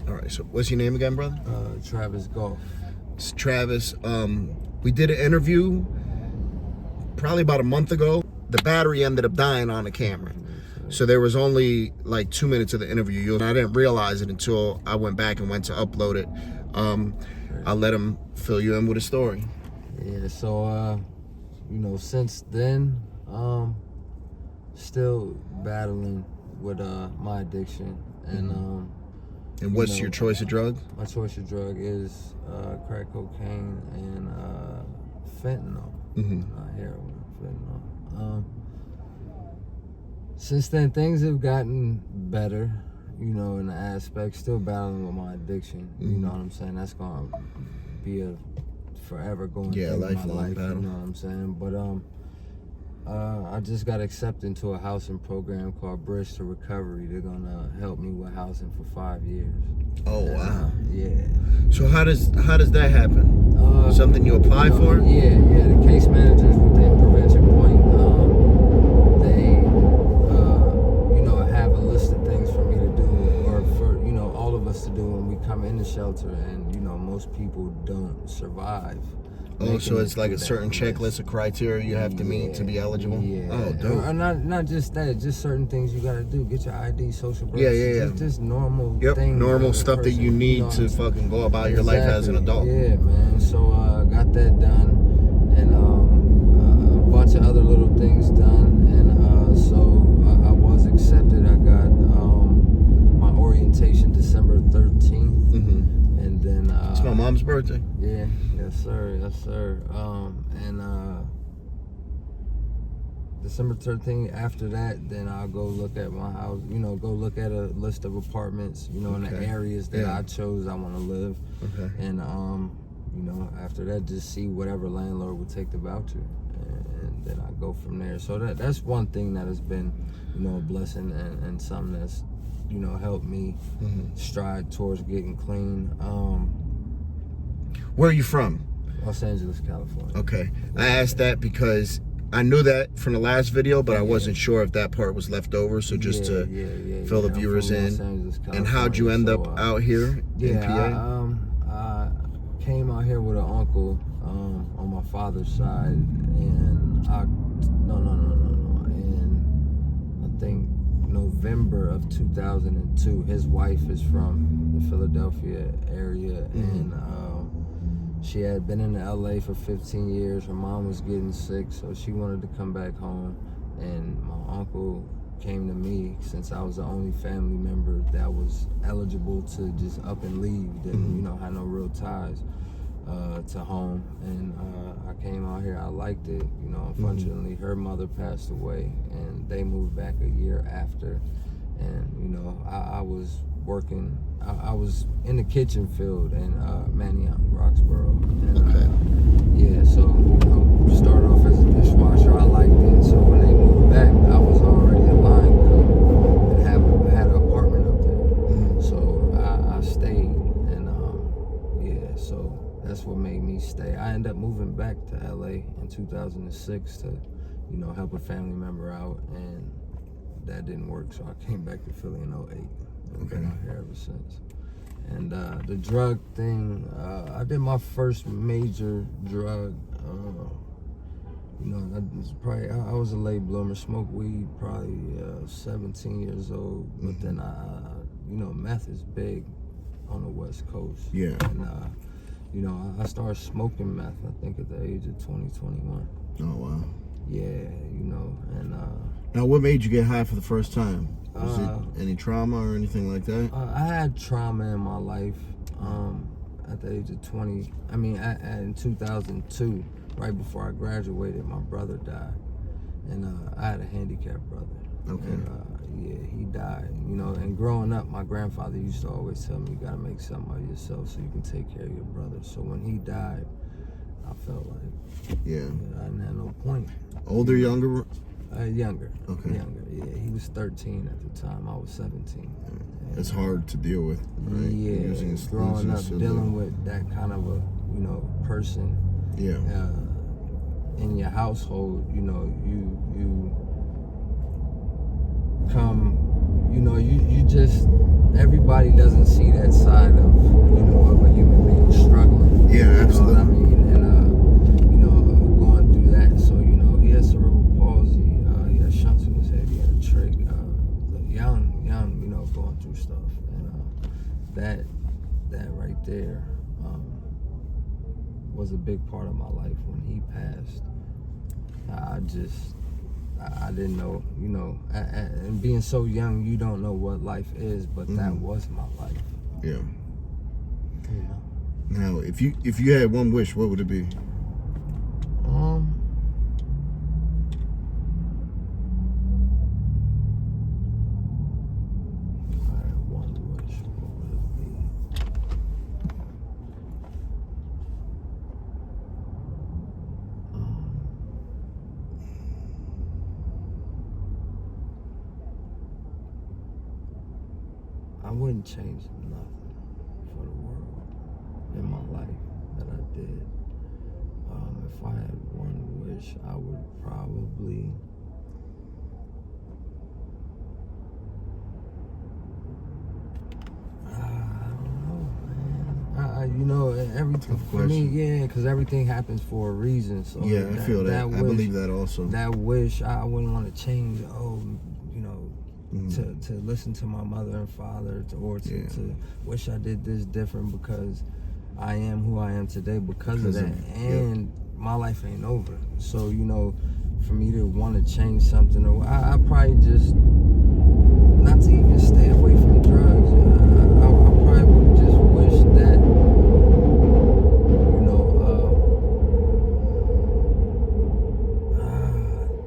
All right, so what's your name again, brother? Travis Golf. It's Travis. We did an interview probably about a month ago. The battery ended up dying on the camera. So there was only like 2 minutes of the interview. I didn't realize it until I went back and went to upload it. I'll let him fill you in with a story. Yeah, so, since then, still battling with my addiction. And what's your choice of drug? My choice of drug is crack cocaine and fentanyl. Not heroin, fentanyl. Since then, things have gotten better, in the aspect. Still battling with my addiction. You know what I'm saying? That's going to be a forever going thing in my life. Battle. You know what I'm saying? But I just got accepted into a housing program called Bridge to Recovery. They're gonna help me with housing for 5 years. Oh wow! Yeah. So how does that happen? Something you apply for? Yeah. The case managers within Prevention Point, they, have a list of things for me to do, or for all of us to do when we come in the shelter, and most people don't survive. Oh, so it's like a certain checklist of criteria you have to meet to be eligible? Yeah. Oh, dope. Not just that, just certain things you got to do. Get your ID, social birth. Yeah. Just normal things. Normal stuff that you need to fucking go about your life as an adult. Yeah, man. So got that done, and a bunch of other little things done, and so I was accepted. I got my orientation December 13th. And then it's my mom's birthday. Yeah, yes sir. And December 13th, after that, then I'll go look at my house, go look at a list of apartments, in the areas that I chose I want to live. Okay. And after that, just see whatever landlord would take the voucher, and then I go from there. So that's one thing that has been, a blessing, and something that's helped me stride towards getting clean. Where are you from? Los Angeles, California. Okay. I asked that because I knew that from the last video, but I wasn't sure if that part was left over. So just to fill the viewers in. And how'd you end up out here in PA? I came out here with an uncle on my father's side, and I think November of 2002. His wife is from the Philadelphia area, and she had been in LA for 15 years. Her mom was getting sick, so she wanted to come back home, and my uncle came to me since I was the only family member that was eligible to just up and leave, that had no real ties to home. And I came out here. I liked it. Unfortunately, her mother passed away, and they moved back a year after. And I was working. I was in the kitchen field in Manioc, Roxborough. And, so started off as a dishwasher. I liked it. So when they moved back, I was already a line cook and had an apartment up there. So I stayed, and so that's what made me stay. I ended up moving back to LA in 2006 to, help a family member out, and that didn't work, so I came back to Philly in 2008. I've been out here ever since. And the drug thing, I did my first major drug. I was a late bloomer. Smoked weed probably 17 years old, but then meth is big on the West Coast. Yeah. And I started smoking meth, I think, at the age of 21. Oh wow. Yeah, and now, what made you get high for the first time? Was it any trauma or anything like that? I had trauma in my life at the age of 20. I mean, in 2002, right before I graduated, my brother died. And I had a handicapped brother. Okay. And, he died. And growing up, my grandfather used to always tell me, you got to make something of yourself so you can take care of your brother. So when he died, I felt like I didn't have no point. Older, younger? Younger. Okay. Younger, yeah. He was 13 at the time. I was 17. It's hard to deal with, right? Yeah, growing up, dealing with that kind of a, person. Yeah. In your household, you come, you just everybody doesn't see that side of, of a human being struggling. Yeah, absolutely. You know what I mean? And, going through that. So, he had cerebral palsy. He had shunts in his head. He had a trach. Young, going through stuff. And that right there was a big part of my life when he passed. I didn't know, and being so young, you don't know what life is, but that was my life. Yeah. Now, if you had one wish, what would it be? I had one wish. What would it be? I wouldn't change nothing for the world in my life that I did. If I had one wish, I would probably I don't know, man. Everything for me, yeah, because everything happens for a reason. So yeah, I feel that. I believe that also. That wish, I wouldn't want to change. To listen to my mother and father, to wish I did this different, because I am who I am today because of that. And my life ain't over. So, for me to want to change something, or I probably just not to even stay away from drugs. I probably would just wish that,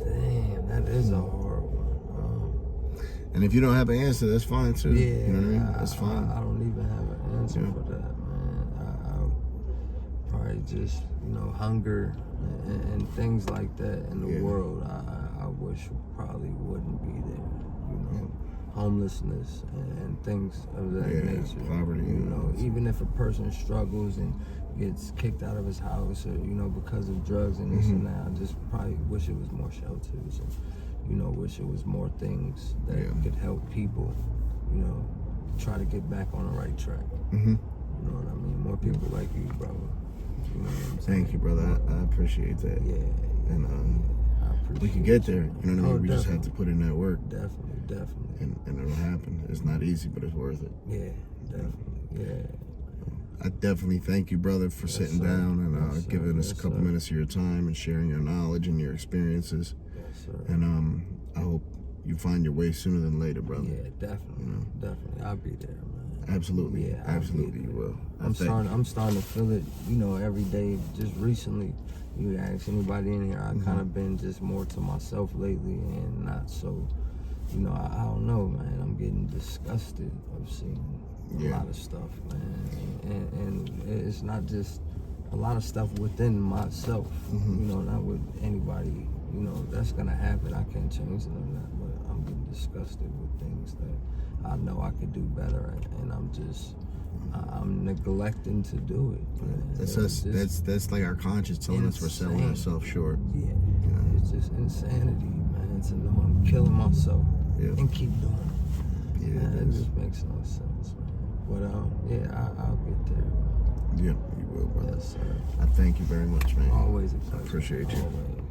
damn, that is a hard one. And if you don't have an answer, that's fine too. Yeah, you know what I mean? That's fine. I don't even have an answer for that, man. I probably just, hunger and things like that in the world. I wish probably wouldn't be there. Homelessness and things of that nature. Poverty. Even if a person struggles and gets kicked out of his house, or because of drugs and this and that, I just probably wish it was more shelters. And, wish it was more things that could help people, try to get back on the right track. You know what I mean? More people like you, brother. You know what I'm saying? Thank you, brother. I appreciate that. Yeah. And we can get there. You know what I mean? We just have to put in that work. Definitely. And it'll happen. It's not easy, but it's worth it. Yeah, definitely. Yeah. I definitely thank you, brother, for sitting down and giving us a couple minutes of your time and sharing your knowledge and your experiences. Yes, sir. And I hope you find your way sooner than later, brother. Yeah, definitely. Definitely. I'll be there, man. Absolutely. Yeah, absolutely you will. I'm starting to feel it, every day. Just recently, you ask anybody in here, I kind of been just more to myself lately and not so, I don't know, man. I'm getting disgusted of seeing a lot of stuff, man. And it's not just a lot of stuff within myself, not with anybody. That's gonna happen. I can't change none of that, but I'm getting disgusted with things that I know I could do better at, and I'm neglecting to do it. That's like our conscience telling us we're selling ourselves short. Yeah, it's just insanity, man. To know I'm killing myself and keep doing it. Yeah, it just makes no sense, man. But I'll get there, man. Yeah, you will, brother. Yes, sir. I thank you very much, man. Always a pleasure. I appreciate you. Always.